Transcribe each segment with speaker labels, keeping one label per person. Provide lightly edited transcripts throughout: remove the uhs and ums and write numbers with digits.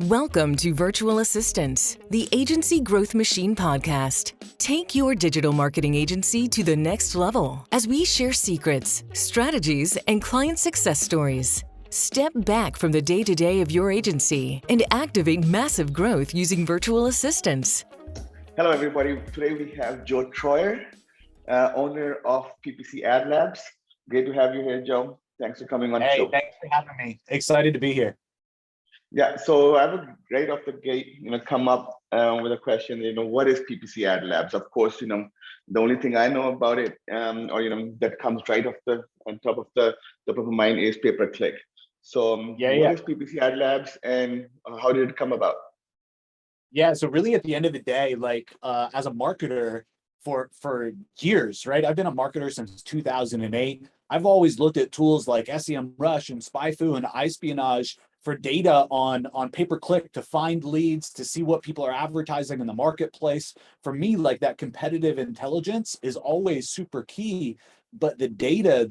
Speaker 1: Welcome to Virtual Assistants, the Agency Growth Machine podcast. Take your digital marketing agency to the next level as we share secrets, strategies, and client success stories. Step back from the day-to-day of your agency and activate massive growth using virtual assistants.
Speaker 2: Hello, everybody. Today we have Joe Troyer, owner of PPC Ad Labs. Great to have you here, Joe. Thanks for coming on the show.
Speaker 3: Thanks for having me. Excited to be here.
Speaker 2: Yeah, so I would right off the gate, come up with a question. What is PPC Ad Labs? Of course, the only thing I know about it, that comes right on top of my mind is pay-per-click. So, what is PPC Ad Labs, and how did it come about?
Speaker 3: Yeah, so really, at the end of the day, as a marketer for years, right? I've been a marketer since 2008. I've always looked at tools like SEMrush and SpyFu and iSpionage for data on pay-per-click to find leads, to see what people are advertising in the marketplace. For me, that competitive intelligence is always super key, but the data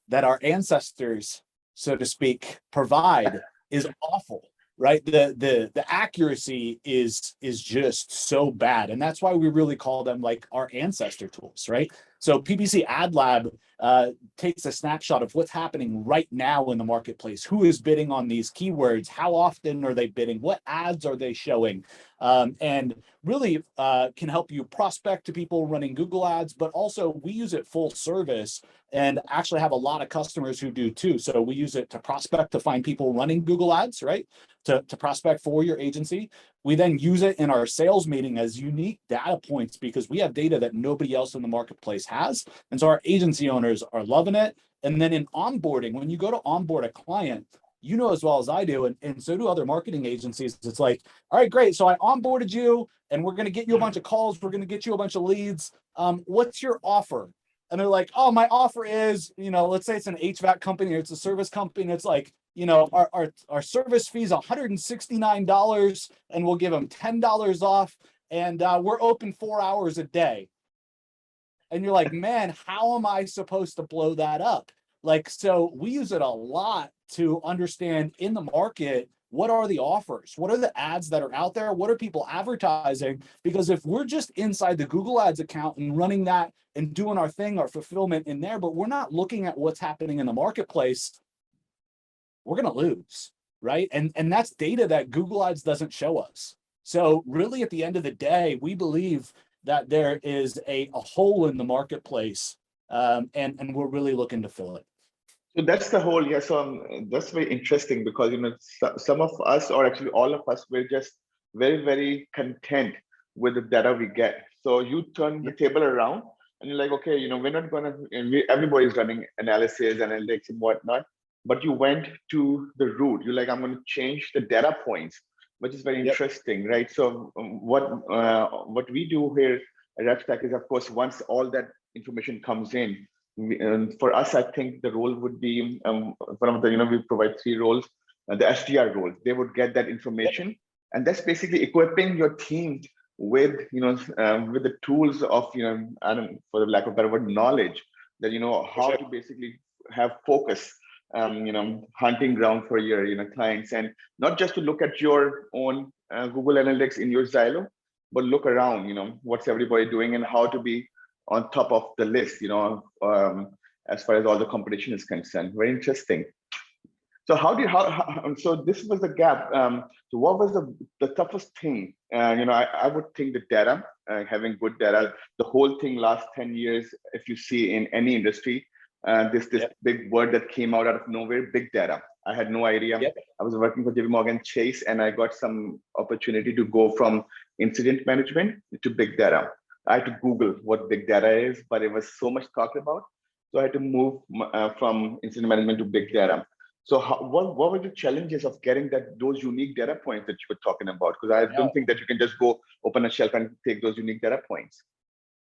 Speaker 3: that our ancestors, so to speak, provide is awful, right? The accuracy is just so bad. And that's why we really call them our ancestor tools, right? So PPC Ad Lab takes a snapshot of what's happening right now in the marketplace. Who is bidding on these keywords? How often are they bidding? What ads are they showing? And really can help you prospect to people running Google ads, but also we use it full service and actually have a lot of customers who do too. So we use it to prospect to find people running Google ads, right? To prospect for your agency. We then use it in our sales meeting as unique data points because we have data that nobody else in the marketplace has. And so our agency owners are loving it. And then in onboarding, when you go to onboard a client, you know as well as I do, and so do other marketing agencies, it's like, all right, great. So I onboarded you and we're going to get you a bunch of calls. We're going to get you a bunch of leads. What's your offer? And they're like, oh, my offer is, let's say it's an HVAC company or it's a service company. And it's like, our service fee is $169 and we'll give them $10 off. And we're open 4 hours a day. And you're like, man, how am I supposed to blow that up? So we use it a lot to understand in the market, what are the offers? What are the ads that are out there? What are people advertising? Because if we're just inside the Google Ads account and running that and doing our thing, our fulfillment in there, but we're not looking at what's happening in the marketplace, we're going to lose, right? And that's data that Google Ads doesn't show us. So really, at the end of the day, we believe that there is a hole in the marketplace, and we're really looking to fill it.
Speaker 2: So that's the whole, yeah. So that's very interesting because, some of us, or actually all of us, we're just very, very content with the data we get. So you turn the table around and you're like, okay, we're not going to, everybody's running analysis, analytics and whatnot, but you went to the root. You're like, I'm going to change the data points, which is very interesting, right? So what we do here at RevStack is, of course, once all that information comes in, for us, I think the role would be one of the, we provide 3 roles, the SDR role. They would get that information, and that's basically equipping your team with, with the tools of, I don't, for the lack of a better word, knowledge that, how to basically have focus, hunting ground for your, clients, and not just to look at your own Google Analytics in your silo, but look around, what's everybody doing and how to be on top of the list, as far as all the competition is concerned. Very interesting. So so this was the gap. So what was the toughest thing? I would think the data, having good data, the whole thing last 10 years, if you see in any industry, this big word that came out of nowhere, big data. I had no idea. I was working for JP Chase and I got some opportunity to go from incident management to big data. I had to Google what big data is, but it was so much talked about. So I had to move from incident management to big data. So what were the challenges of getting those unique data points that you were talking about? Because I don't think that you can just go open a shelf and take those unique data points.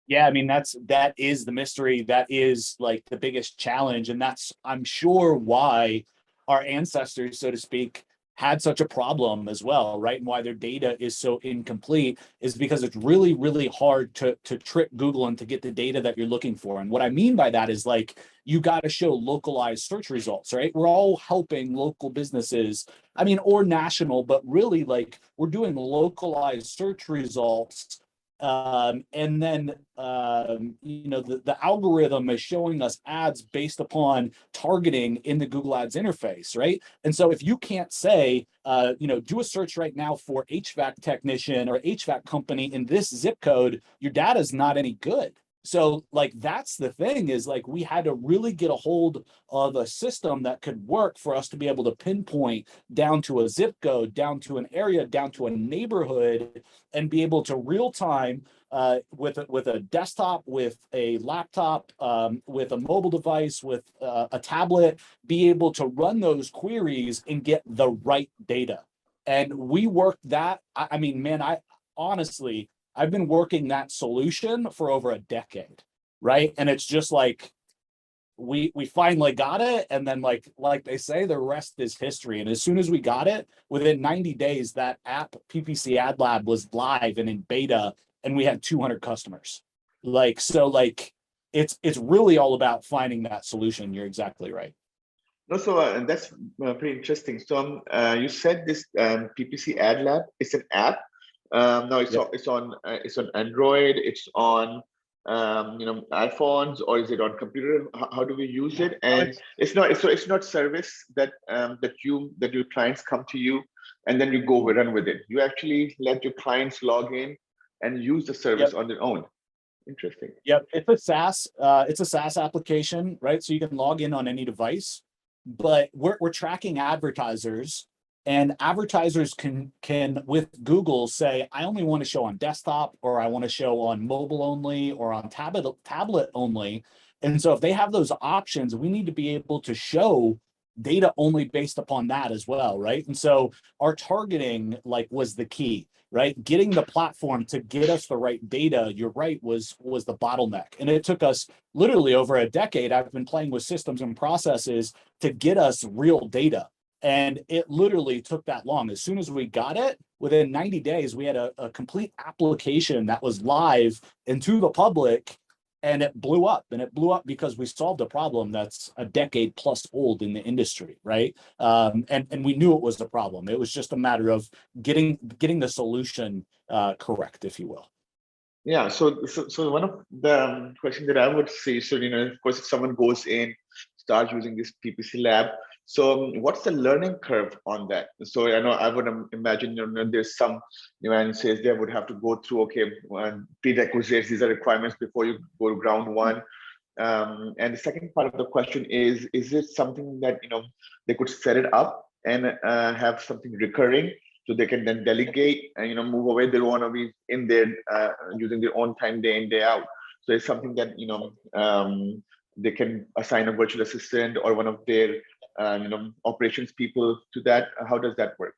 Speaker 3: Yeah, I mean, that is the mystery. That is the biggest challenge. And that's, I'm sure, why our ancestors, so to speak, had such a problem as well, right? And why their data is so incomplete is because it's really, really hard to trick Google and to get the data that you're looking for. And what I mean by that is like, you got to show localized search results, right? We're all helping local businesses, I mean, or national, but really like we're doing localized search results. And then, the algorithm is showing us ads based upon targeting in the Google Ads interface, right? And so if you can't say, do a search right now for HVAC technician or HVAC company in this zip code, your data is not any good. So like, that's the thing is like, we had to really get a hold of a system that could work for us to be able to pinpoint down to a zip code, down to an area, down to a neighborhood, and be able to real time with a desktop, with a laptop, with a mobile device, with a tablet, be able to run those queries and get the right data. And we worked that. I mean, man, honestly, I've been working that solution for over a decade, right? And it's just like, we finally got it. And then like they say, the rest is history. And as soon as we got it, within 90 days, that app, PPC Ad Lab, was live and in beta, and we had 200 customers. Like, so like, it's really all about finding that solution. You're exactly right.
Speaker 2: No, so that's pretty interesting. So you said this PPC Ad Lab is an app. Now it's on Android, it's on iPhones, or is it on computer? How do we use it? And it's not service that your clients come to you and then you go run with it. You actually let your clients log in and use the service on their own. Interesting.
Speaker 3: Yep, it's a SaaS application, right? So you can log in on any device, but we're tracking advertisers. And advertisers can with Google say, I only want to show on desktop, or I want to show on mobile only, or on tablet only. And so if they have those options, we need to be able to show data only based upon that as well, right? And so our targeting was the key, right? Getting the platform to get us the right data, you're right, was the bottleneck. And it took us literally over a decade. I've been playing with systems and processes to get us real data. And it literally took that long. As soon as we got it, within 90 days, we had a complete application that was live and to the public, and it blew up. And it blew up because we solved a problem that's a decade plus old in the industry, right? And we knew it was the problem. It was just a matter of getting the solution correct, if you will.
Speaker 2: Yeah, so one of the questions that I would say, so of course, if someone goes in, starts using this PPC Lab, so what's the learning curve on that? So I know I would imagine there's some nuances they would have to go through. Okay, prerequisites, these are requirements before you go to ground one. And the second part of the question is it something that they could set it up and have something recurring, so they can then delegate and move away? They don't want to be in there using their own time day in, day out. So it's something that they can assign a virtual assistant or one of their operations people to that. How does that work?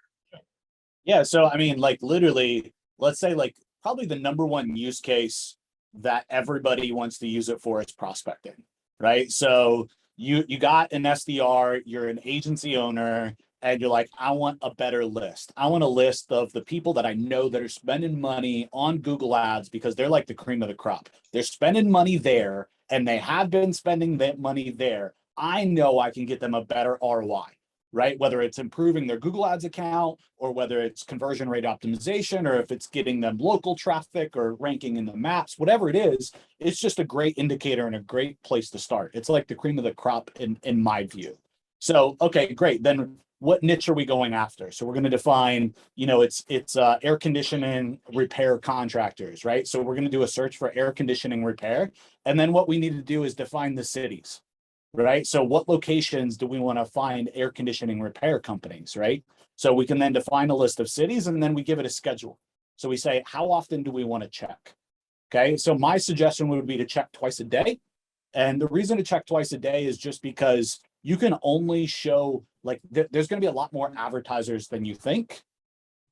Speaker 3: Yeah, so I mean, literally, let's say probably the number one use case that everybody wants to use it for is prospecting, right? So you got an SDR, you're an agency owner, and you're like, I want a better list. I want a list of the people that I know that are spending money on Google Ads, because they're like the cream of the crop. They're spending money there, and they have been spending that money there. I know I can get them a better ROI, right? Whether it's improving their Google Ads account, or whether it's conversion rate optimization, or if it's getting them local traffic or ranking in the maps, whatever it is, it's just a great indicator and a great place to start. It's like the cream of the crop in my view. So, okay, great. Then what niche are we going after? So we're going to define, it's air conditioning repair contractors, right? So we're going to do a search for air conditioning repair. And then what we need to do is define the cities, right? So what locations do we want to find air conditioning repair companies, right? So we can then define a list of cities, and then we give it a schedule. So we say, how often do we want to check? Okay, so my suggestion would be to check twice a day. And the reason to check twice a day is just because you can only show, there's going to be a lot more advertisers than you think,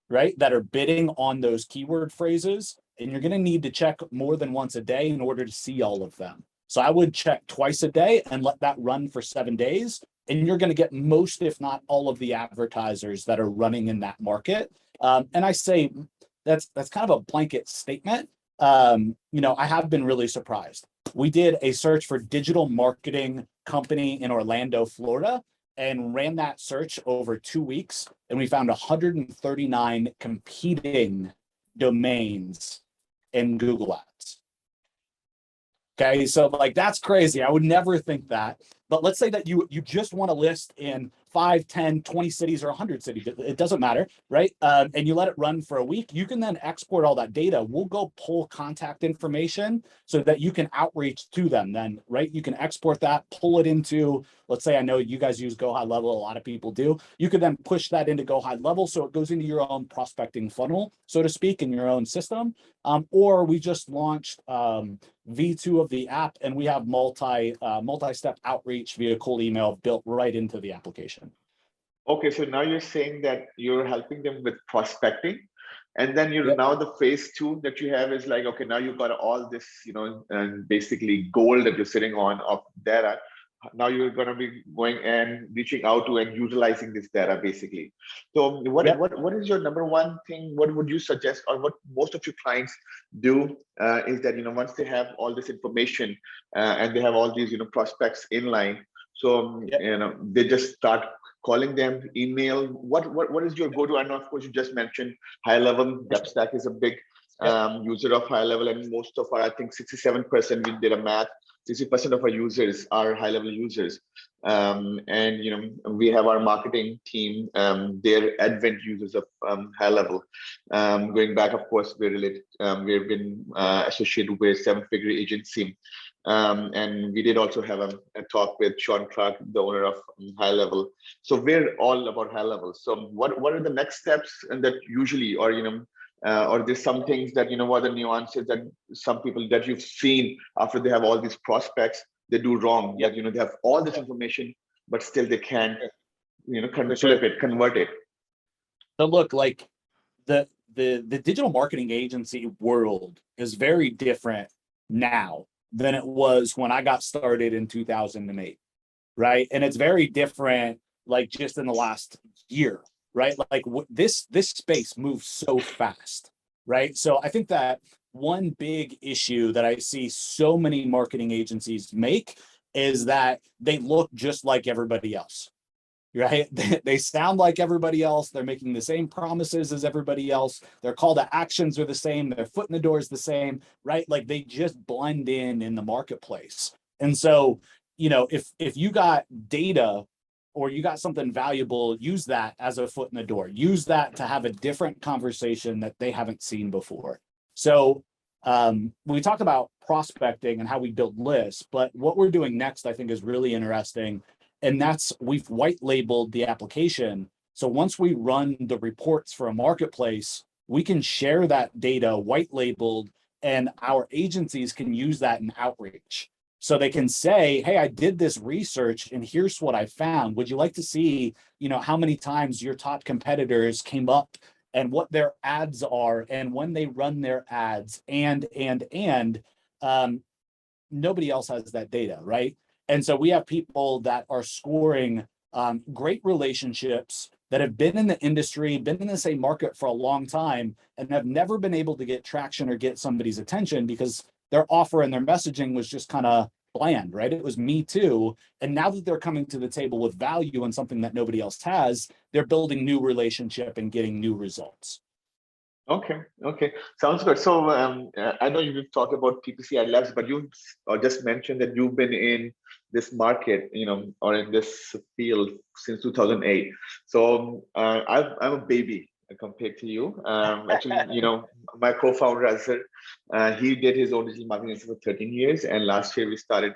Speaker 3: right, that are bidding on those keyword phrases. And you're going to need to check more than once a day in order to see all of them. So I would check twice a day and let that run for 7 days. and you're going to get most, if not all, of the advertisers that are running in that market. And I say that's kind of a blanket statement. I have been really surprised. We did a search for digital marketing company in Orlando, Florida, and ran that search over 2 weeks, and we found 139 competing domains in Google Ads. Okay, so like that's crazy. I would never think that. But let's say that you just want to list in 5, 10, 20 cities or 100 cities. It doesn't matter, right? And you let it run for a week. You can then export all that data. We'll go pull contact information so that you can outreach to them then, right? You can export that, pull it into, let's say I know you guys use Go High Level. A lot of people do. You could then push that into Go High Level so it goes into your own prospecting funnel, so to speak, in your own system. Or we just launched V2 of the app, and we have multi-step outreach via cold email built right into the application.
Speaker 2: Okay, so now you're saying that you're helping them with prospecting, and then you're
Speaker 3: Yep.
Speaker 2: now the phase 2 that you have is like, okay, now you've got all this, and basically gold that you're sitting on of data. Now you're going to be going and reaching out to and utilizing this data basically. So what is your number one thing? What would you suggest, or what most of your clients do is that, once they have all this information and they have all these, prospects in line, so, they just start calling them, email. What is your go-to? I know, of course, you just mentioned high level. Depstack is a big user of high level, and most of our, I think 67%, we did a math, 60% of our users are high level users. And we have our marketing team, they're advent users of high level. Going back, of course, we've been associated with 7-figure agency. And we did also have a talk with Sean Clark, the owner of High Level. So we're all about high level. So what are the next steps, and that usually, or there's some things that, what are the nuances that some people that you've seen after they have all these prospects, they do wrong. That, they have all this information, but still they can't, convert it.
Speaker 3: So look, like the digital marketing agency world is very different now than it was when I got started in 2008, right? And it's very different, like just in the last year, right? Like this space moves so fast, right? So I think that one big issue that I see so many marketing agencies make is that they look just like everybody else, right? They sound like everybody else. They're making the same promises as everybody else. Their call to actions are the same. Their foot in the door is the same, right? Like they just blend in the marketplace. And so, if you got data or you got something valuable, use that as a foot in the door. Use that to have a different conversation that they haven't seen before. So we talked about prospecting and how we build lists, but what we're doing next, I think, is really interesting. And that's, we've white labeled the application. So once we run the reports for a marketplace, we can share that data white labeled, and our agencies can use that in outreach. So they can say, hey, I did this research and here's what I found. Would you like to see, how many times your top competitors came up and what their ads are and when they run their ads, and nobody else has that data, right? And so we have people that are scoring great relationships that have been in the industry, been in the same market for a long time, and have never been able to get traction or get somebody's attention because their offer and their messaging was just kind of bland, right? It was me too. And now that they're coming to the table with value and something that nobody else has, they're building new relationship and getting new results.
Speaker 2: Okay, sounds good. So I know you've talked about PPC Ad Labs, but you just mentioned that you've been in this market, or in this field since 2008. So I'm a baby compared to you. Actually, my co-founder Azhar, he did his own digital marketing for 13 years, and last year we started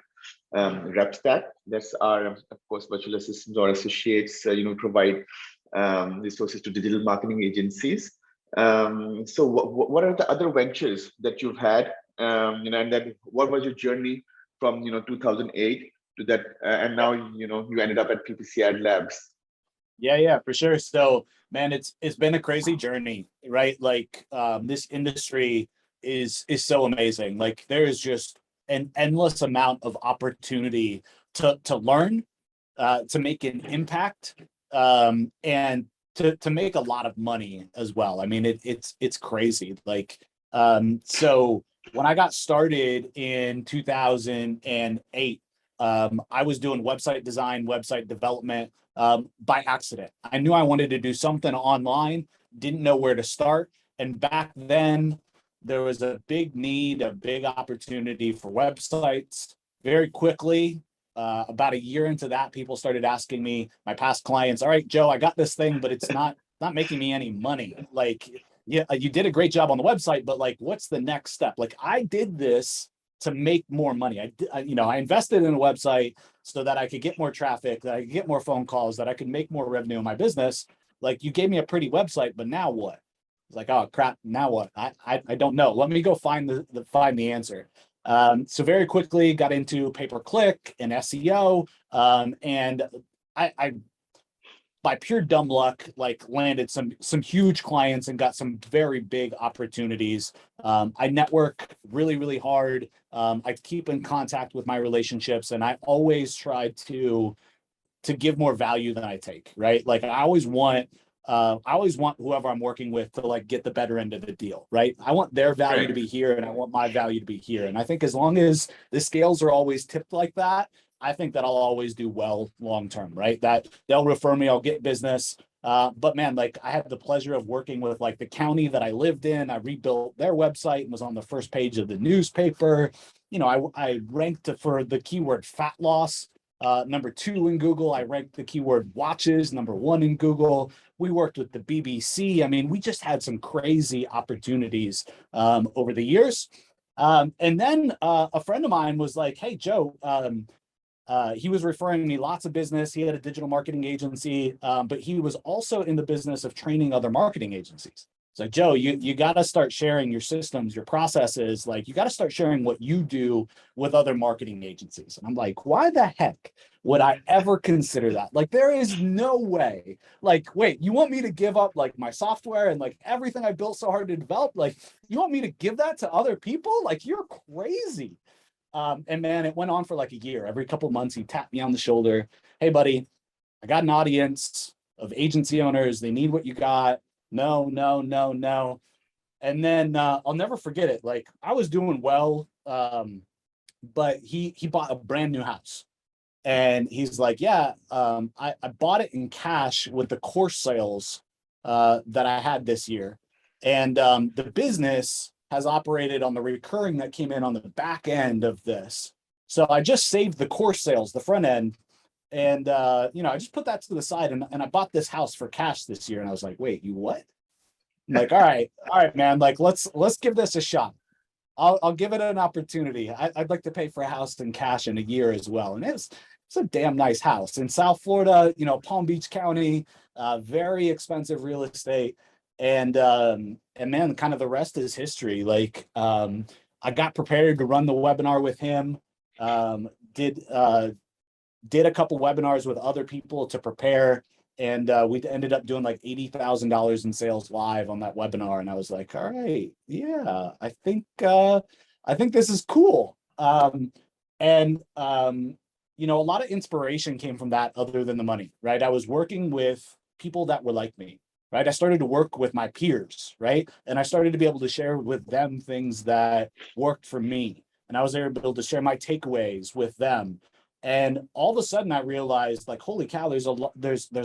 Speaker 2: Repstack. That's our, of course, virtual assistants or associates. Provide resources to digital marketing agencies. So what are the other ventures that you've had, and then what was your journey from 2008 to that, and now you ended up at PPC Ad Labs?
Speaker 3: Yeah, for sure. So man, it's been a crazy journey, right? Like this industry is so amazing. Like there is just an endless amount of opportunity to learn, to make an impact, and to make a lot of money as well. I mean, it's crazy. Like, so when I got started in 2008, I was doing website design, website development, by accident. I knew I wanted to do something online, didn't know where to start. And back then, there was a big need, a big opportunity for websites. Very quickly, about a year into that, people started asking me, my past clients, all right, Joe, I got this thing, but it's not making me any money. Like, yeah, you did a great job on the website, but like, what's the next step? Like, I did this to make more money. I invested in a website so that I could get more traffic, that I could get more phone calls, that I could make more revenue in my business. Like, you gave me a pretty website, but now what? It's like, oh crap, now what? I don't know. Let me go find the answer. So very quickly got into pay-per-click and SEO, and I by pure dumb luck, like landed some huge clients and got some very big opportunities. I network really, really hard. I keep in contact with my relationships, and I always try to give more value than I take, right? Like, I always want whoever I'm working with to like get the better end of the deal, right? I want their value to be here, and I want my value to be here. And I think as long as the scales are always tipped like that, I think that I'll always do well long term, right? That they'll refer me, I'll get business. But man, like, I had the pleasure of working with like the county that I lived in. I rebuilt their website and was on the first page of the newspaper. I ranked for the keyword fat loss, #2 in Google. I ranked the keyword watches, #1 in Google. We worked with the BBC. I mean, we just had some crazy opportunities over the years. And then a friend of mine was like, hey, Joe, he was referring me lots of business. He had a digital marketing agency, but he was also in the business of training other marketing agencies. It's like, Joe, you got to start sharing your systems, your processes. Like, you got to start sharing what you do with other marketing agencies. And I'm like, why the heck would I ever consider that? Like, there is no way. Like, wait, you want me to give up like my software and like everything I built so hard to develop? Like, you want me to give that to other people? Like, you're crazy. And man, it went on for like a year. Every couple of months, he tapped me on the shoulder. Hey, buddy, I got an audience of agency owners. They need what you got. No, no, no, no. And then I'll never forget it. Like, I was doing well, but he bought a brand new house. And he's like, yeah, I bought it in cash with the course sales that I had this year. And the business has operated on the recurring that came in on the back end of this. So I just saved the course sales, the front end. And, I just put that to the side, and I bought this house for cash this year. And I was like, wait, you what? I'm like, all right, man, like, let's give this a shot. I'll give it an opportunity. I'd like to pay for a house in cash in a year as well. And it's a damn nice house in South Florida, Palm Beach County, very expensive real estate. And man, kind of the rest is history. Like, I got prepared to run the webinar with him, did a couple webinars with other people to prepare. And we ended up doing like $80,000 in sales live on that webinar. And I was like, all right, yeah, I think this is cool. A lot of inspiration came from that other than the money, right? I was working with people that were like me, right? I started to work with my peers, right? And I started to be able to share with them things that worked for me. And I was able to share my takeaways with them. And all of a sudden I realized, like, holy cow, there's a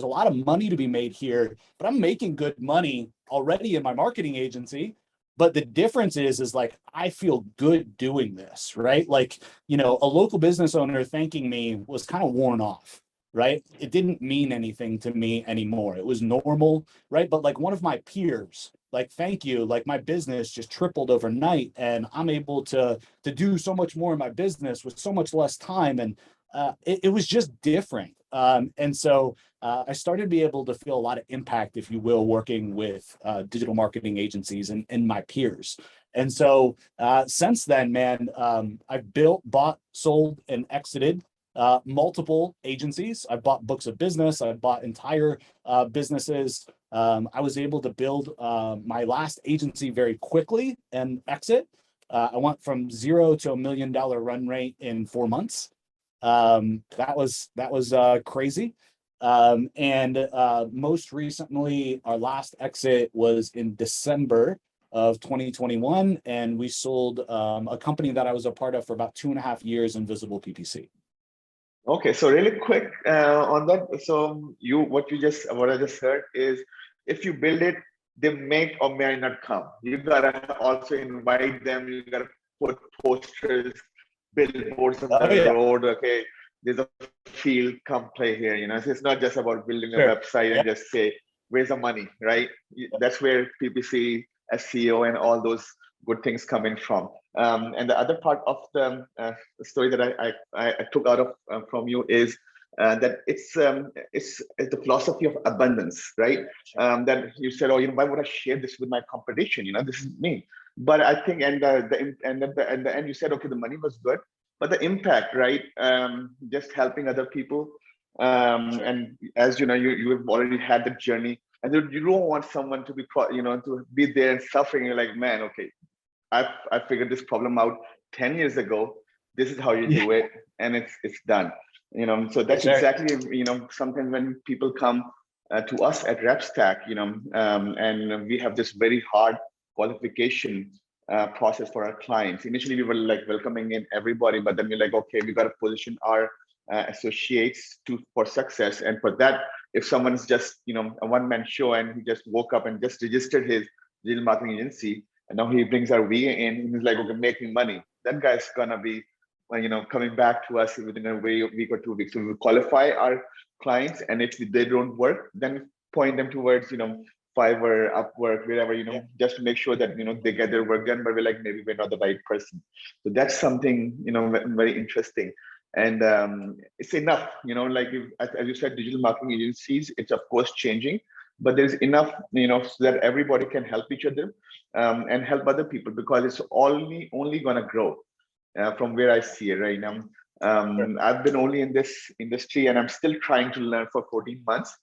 Speaker 3: lot of money to be made here, but I'm making good money already in my marketing agency. But the difference is like, I feel good doing this, right? Like, a local business owner thanking me was kind of worn off, right? It didn't mean anything to me anymore. It was normal, right? But like, one of my peers, like, thank you, like, my business just tripled overnight, and I'm able to do so much more in my business with so much less time. And it was just different. And so I started to be able to feel a lot of impact, if you will, working with digital marketing agencies and my peers. And so since then, man, I've built, bought, sold, and exited multiple agencies. I've bought books of business. I've bought entire businesses. I was able to build my last agency very quickly and exit. I went from 0 to $1 million run rate in 4 months. That was crazy. And most recently, our last exit was in December of 2021, and we sold a company that I was a part of for about 2.5 years, Invisible PPC.
Speaker 2: Okay, so really quick on that. So what I just heard is, if you build it, they may or may not come. You gotta also invite them. You gotta put posters, billboards on
Speaker 3: Oh
Speaker 2: the
Speaker 3: yeah,
Speaker 2: road. Okay, there's a field. Come play here. So it's not just about building a
Speaker 3: sure.
Speaker 2: website
Speaker 3: Yeah,
Speaker 2: and just say where's the money, right? That's where PPC, SEO, and all those good things come in from. And the other part of the story that I took out of from you is that it's the philosophy of abundance, right? That you said, oh, why would I share this with my competition? This is me. But I think, and the end, you said, okay, the money was good, but the impact, right? Just helping other people,
Speaker 3: sure.
Speaker 2: and as you have already had the journey, and you don't want someone to be, to be there and suffering. You're like, man, okay, I figured this problem out 10 years ago. This is how you
Speaker 3: Yeah,
Speaker 2: do it, and it's done. So
Speaker 3: for
Speaker 2: that's
Speaker 3: sure.
Speaker 2: exactly, sometimes when people come to us at RepStack, and we have this very hard qualification process for our clients. Initially, we were like welcoming in everybody, but then we're like, okay, we got to position our associates for success, and for that, if someone's just a one-man show and he just woke up and just registered his digital marketing agency, and now he brings our VA in, and he's like, okay, making money. That guy's gonna be, coming back to us within a week or 2 weeks. So we qualify our clients, and if they don't work, then point them towards, Fiverr, Upwork, wherever,
Speaker 3: Yeah.
Speaker 2: just to make sure that they get their work done. But we're like, maybe we're not the right person. So that's something very interesting. And it's enough, like as you said, digital marketing agencies, it's of course changing, but there's enough, so that everybody can help each other, and help other people, because it's only going to grow from where I see it right now.
Speaker 3: Sure.
Speaker 2: I've been only in this industry, and I'm still trying to learn for 14 months.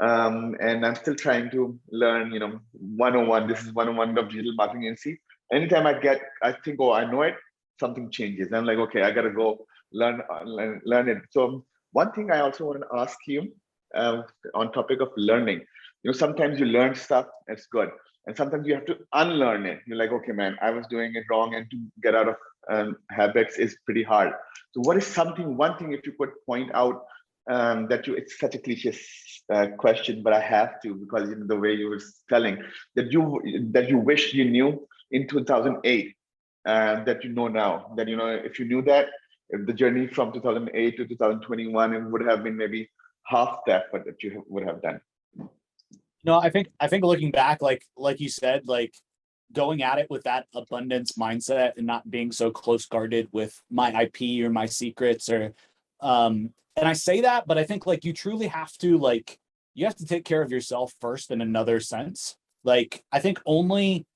Speaker 2: And I'm still trying to learn, 101. This is 101 of digital marketing agency. Anytime I think, oh, I know it, something changes. I'm like, okay, I got to go learn it. So one thing I also want to ask you, on topic of learning, sometimes you learn stuff, it's good. And sometimes you have to unlearn it. You're like, okay, man, I was doing it wrong, and to get out of habits is pretty hard. So what is one thing, if you could point out, it's such a cliche question, but I have to, because the way you were telling that you wish you knew in 2008, that you know now, that if you knew that, if the journey from 2008 to 2021, it would have been maybe half that, but that you would have done.
Speaker 3: No, I think looking back, like you said, like going at it with that abundance mindset and not being so close guarded with my IP or my secrets, or and I say that, but I think like you truly have to, like, you have to take care of yourself first in another sense. Like I think only,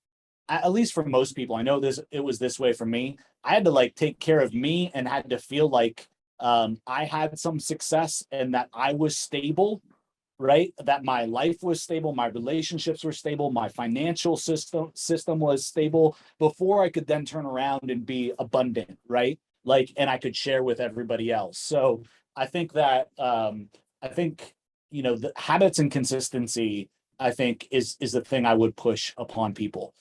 Speaker 3: at least for most people, I know it was this way for me. I had to like take care of me and had to feel like I had some success and that I was stable, right? That my life was stable, my relationships were stable, my financial system was stable before I could then turn around and be abundant, right? Like, and I could share with everybody else. So I think that I think the habits and consistency, I think, is the thing I would push upon people.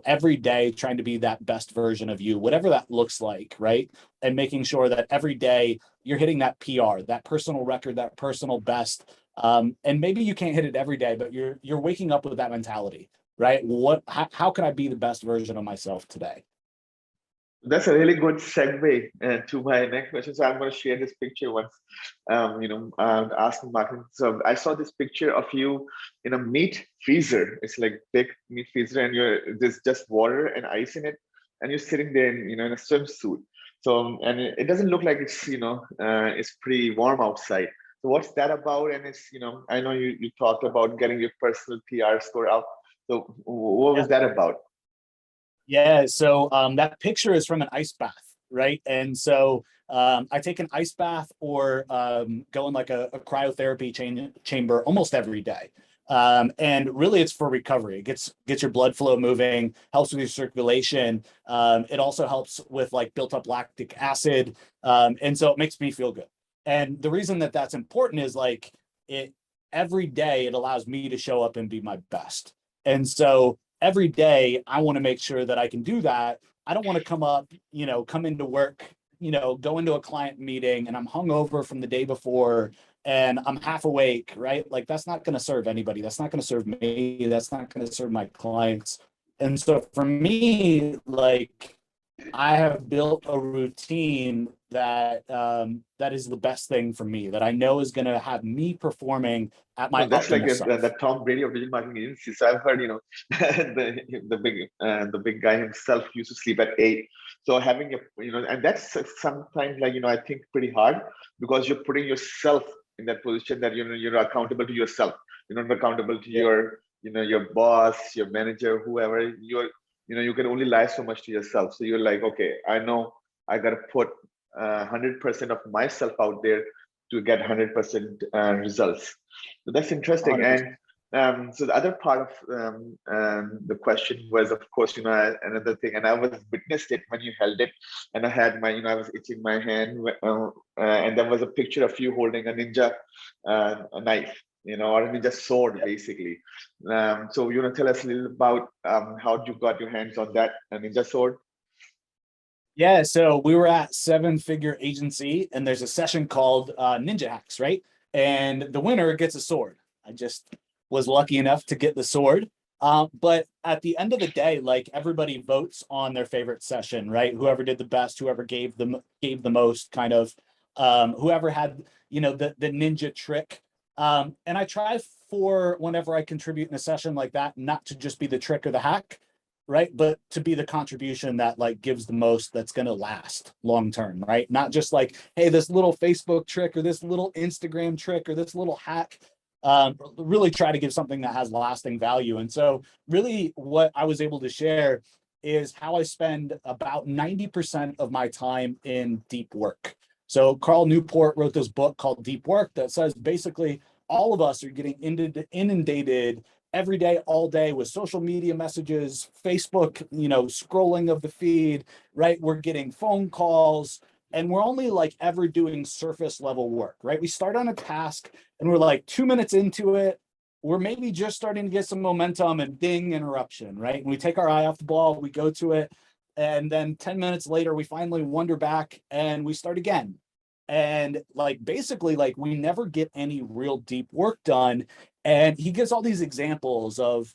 Speaker 3: Every day trying to be that best version of you, whatever that looks like, right? And making sure that every day you're hitting that PR, that personal record, that personal best. And maybe you can't hit it every day, but you're waking up with that mentality, right? How can I be the best version of myself today?
Speaker 2: That's a really good segue to my next question. So I'm going to share this picture once, asking Martin. So I saw this picture of you in a meat freezer. It's like big meat freezer, and there's just water and ice in it, and you're sitting there in a swimsuit. So, and it doesn't look like it's pretty warm outside. So what's that about? And it's, I know you talked about getting your personal PR score up. So what was that about?
Speaker 3: Yeah, so that picture is from an ice bath, right? And so I take an ice bath or go in like a cryotherapy chamber almost every day. And really it's for recovery. It gets your blood flow moving, helps with your circulation. It also helps with like built up lactic acid. And so it makes me feel good. And the reason that that's important is like every day it allows me to show up and be my best. And so every day I want to make sure that I can do that. I don't want to come into work, go into a client meeting and I'm hungover from the day before and I'm half awake, right? Like that's not going to serve anybody. That's not going to serve me. That's not going to serve my clients. And so for me, like I have built a routine that that is the best thing for me, that I know is going to have me performing at my
Speaker 2: That's like
Speaker 3: optimal self.
Speaker 2: the Tom Brady of digital marketing agencies. So I've heard, the big guy himself used to sleep at 8. So having and that's sometimes like I think pretty hard because you're putting yourself in that position that you're accountable to yourself. You're not accountable to your boss, your manager, whoever. You can only lie so much to yourself. So you're like, okay, I know I got to put 100% of myself out there to get 100% results. So that's interesting.
Speaker 3: 100%.
Speaker 2: And so the other part of the question was, of course, another thing, and I was witnessed it when you held it, and I had I was itching my hand, and there was a picture of you holding a ninja a knife, or a ninja sword, basically. So tell us a little about how you got your hands on that ninja sword.
Speaker 3: Yeah, so we were at Seven Figure Agency, and there's a session called Ninja Hacks, right? And the winner gets a sword. I just was lucky enough to get the sword. But at the end of the day, like everybody votes on their favorite session, right? Whoever did the best, whoever gave the most, kind of, whoever had the ninja trick. And I try for whenever I contribute in a session like that, not to just be the trick or the hack, right? But to be the contribution that like gives the most, that's going to last long term, right? Not just like, hey, this little Facebook trick or this little Instagram trick or this little hack. Really try to give something that has lasting value. And so really what I was able to share is how I spend about 90% of my time in deep work. So Carl Newport wrote this book called Deep Work that says basically all of us are getting inundated every day, all day with social media messages, Facebook, scrolling of the feed, right? We're getting phone calls and we're only like ever doing surface level work, right? We start on a task and we're like 2 minutes into it. We're maybe just starting to get some momentum and ding, interruption, right? And we take our eye off the ball, we go to it. And then 10 minutes later, we finally wander back and we start again. And like, basically, like we never get any real deep work done. And he gives all these examples of,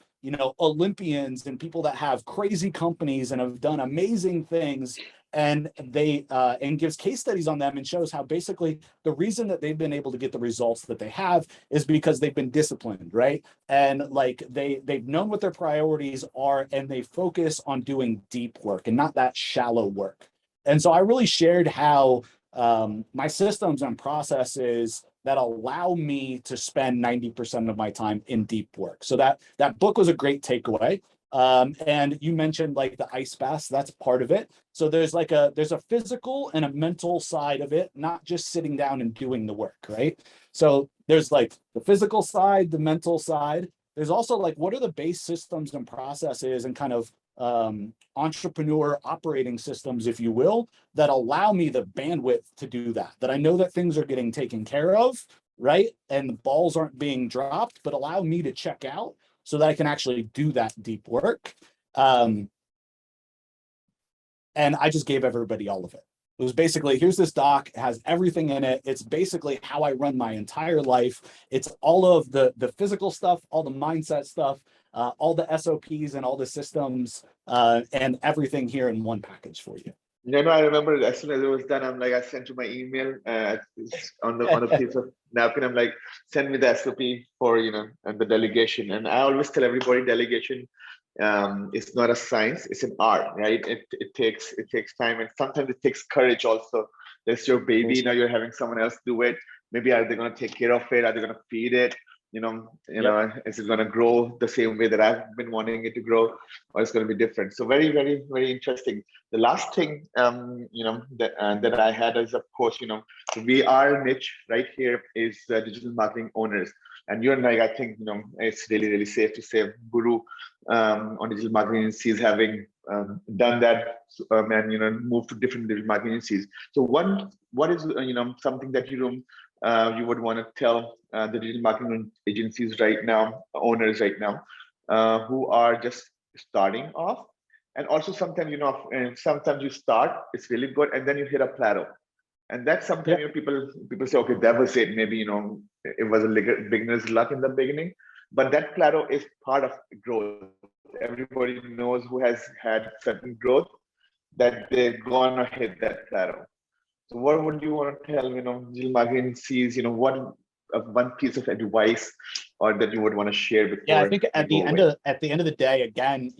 Speaker 3: Olympians and people that have crazy companies and have done amazing things. And and gives case studies on them and shows how basically the reason that they've been able to get the results that they have is because they've been disciplined, right? And like they've known what their priorities are and they focus on doing deep work and not that shallow work. And so I really shared how my systems and processes that allow me to spend 90% of my time in deep work. So that book was a great takeaway. And you mentioned like the ice baths, that's part of it. So there's a physical and a mental side of it, not just sitting down and doing the work, right? So there's like the physical side, the mental side. There's also like, what are the base systems and processes and kind of entrepreneur operating systems, if you will, that allow me the bandwidth to do that I know that things are getting taken care of, right? And the balls aren't being dropped, but allow me to check out so that I can actually do that deep work. And I just gave everybody all of it. It was basically, here's this doc, it has everything in it. It's basically how I run my entire life. It's all of the physical stuff, all the mindset stuff, all the SOPs and all the systems, and everything here in one package for you.
Speaker 2: I remember as soon as it was done, I'm like, I sent you my email on a piece of napkin. I'm like, send me the SOP for and the delegation. And I always tell everybody, delegation it's not a science, it's an art, right? It takes time, and sometimes it takes courage also. That's your baby. Now you're having someone else do it. Maybe are they going to take care of it? Are they going to feed it? Is it going to grow the same way that I've been wanting it to grow, or it's going to be different? So very, very, very interesting. The last thing, that I had is, of course, we are niche right here is digital marketing owners. And you're like, I think, it's really, really safe to say Guru on digital marketing agencies having done that and, moved to different digital marketing agencies. So what is, something that you would want to tell the digital marketing agencies right now, owners right now, who are just starting off? And also sometimes, sometimes you start, it's really good, and then you hit a plateau. And that's sometimes people say, okay, that was it. Maybe it was a beginner's luck in the beginning, but that plateau is part of growth. Everybody knows who has had certain growth that they're gonna hit that plateau. So what would you want to tell digital marketing sees? What one piece of advice or that you would want to share before?
Speaker 3: Yeah, I think at the end of the day, again,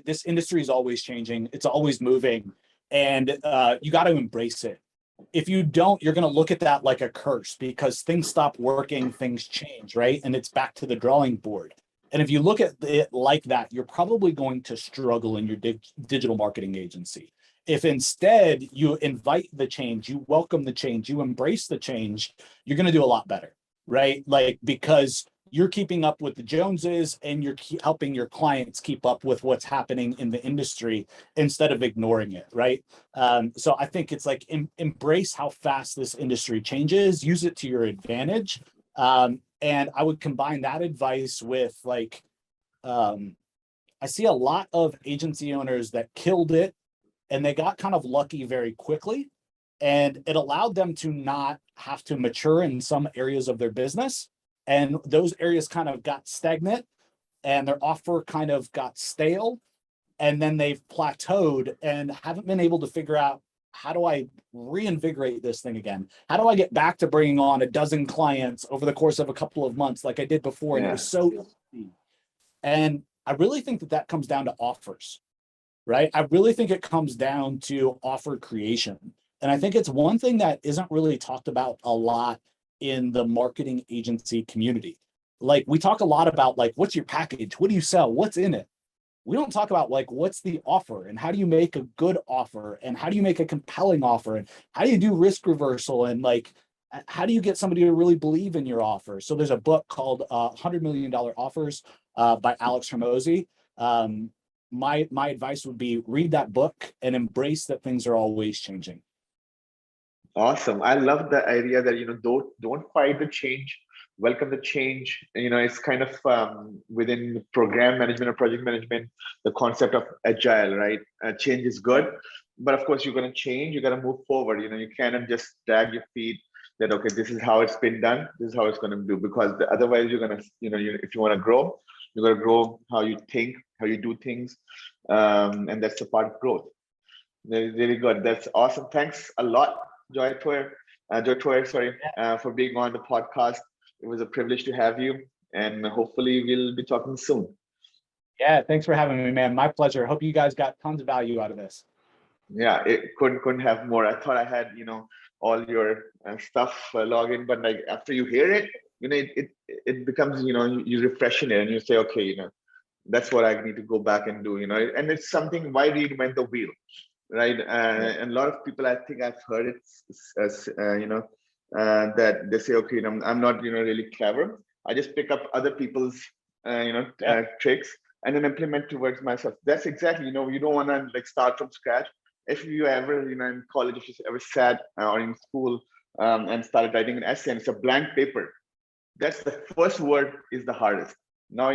Speaker 3: this industry is always changing. It's always moving, and you got to embrace it. If you don't, you're going to look at that like a curse, because things stop working, things change, right? And it's back to the drawing board. And if you look at it like that, you're probably going to struggle in your digital marketing agency. If instead you invite the change, you welcome the change, you embrace the change, you're going to do a lot better, right? Like, because you're keeping up with the Joneses and you're helping your clients keep up with what's happening in the industry instead of ignoring it, right? So I think it's like embrace how fast this industry changes, use it to your advantage. And I would combine that advice with like, I see a lot of agency owners that killed it and they got kind of lucky very quickly. And it allowed them to not have to mature in some areas of their business. And those areas kind of got stagnant and their offer kind of got stale. And then they've plateaued and haven't been able to figure out, how do I reinvigorate this thing again? How do I get back to bringing on a dozen clients over the course of a couple of months like I did before? And it was so easy. And I really think that comes down to offers, right? I really think it comes down to offer creation. And I think it's one thing that isn't really talked about a lot in the marketing agency community. Like, we talk a lot about like, what's your package? What do you sell? What's in it? We don't talk about like, what's the offer and how do you make a good offer and how do you make a compelling offer and how do you do risk reversal and like, how do you get somebody to really believe in your offer? So there's a book called $100 Million Offers by Alex Hormozy. My advice would be read that book and embrace that things are always changing.
Speaker 2: Awesome. I love the idea that, don't fight the change, welcome the change. It's kind of within program management or project management, the concept of agile, right? Change is good, but of course you're going to change, you got to move forward. You cannot just drag your feet that, okay, this is how it's been done, this is how it's going to do, because otherwise you're going to, if you want to grow, you got to grow how you think, how you do things. And that's the part of growth. Really good. That's awesome. Thanks a lot, Joy Toyer, for being on the podcast. It was a privilege to have you, and hopefully we'll be talking soon.
Speaker 3: Yeah, thanks for having me, man. My pleasure. Hope you guys got tons of value out of this.
Speaker 2: Yeah, it couldn't have more. I thought I had, all your stuff login, but like after you hear it, it becomes, you refreshing it and you say, okay, that's what I need to go back and do, and it's something, why reinvent the wheel? Right. And a lot of people, I think I've heard it, that they say, okay, I'm not, really clever. I just pick up other people's, tricks and then implement towards myself. That's exactly, you don't want to like start from scratch. If you ever, in college, if you ever sat or in school and started writing an essay and it's a blank paper, that's the first word is the hardest. Now,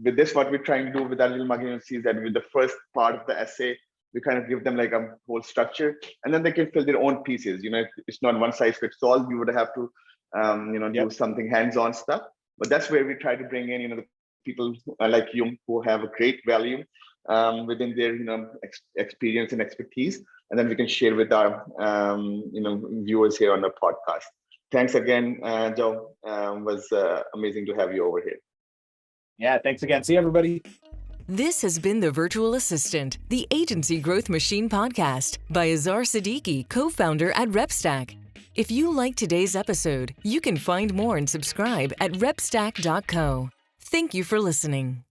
Speaker 2: with this, what we're trying to do with our digital marketing agency is that with the first part of the essay, we kind of give them like a whole structure, and then they can fill their own pieces. It's not one size fits all. You would have to, do something hands-on stuff. But that's where we try to bring in, the people like you who have a great value within their, experience and expertise, and then we can share with our, viewers here on the podcast. Thanks again, Joe. Was amazing to have you over here.
Speaker 3: Yeah, thanks again. See you, everybody.
Speaker 1: This has been The Virtual Assistant, the Agency Growth Machine podcast by Azar Siddiqui, co-founder at RepStack. If you liked today's episode, you can find more and subscribe at repstack.co. Thank you for listening.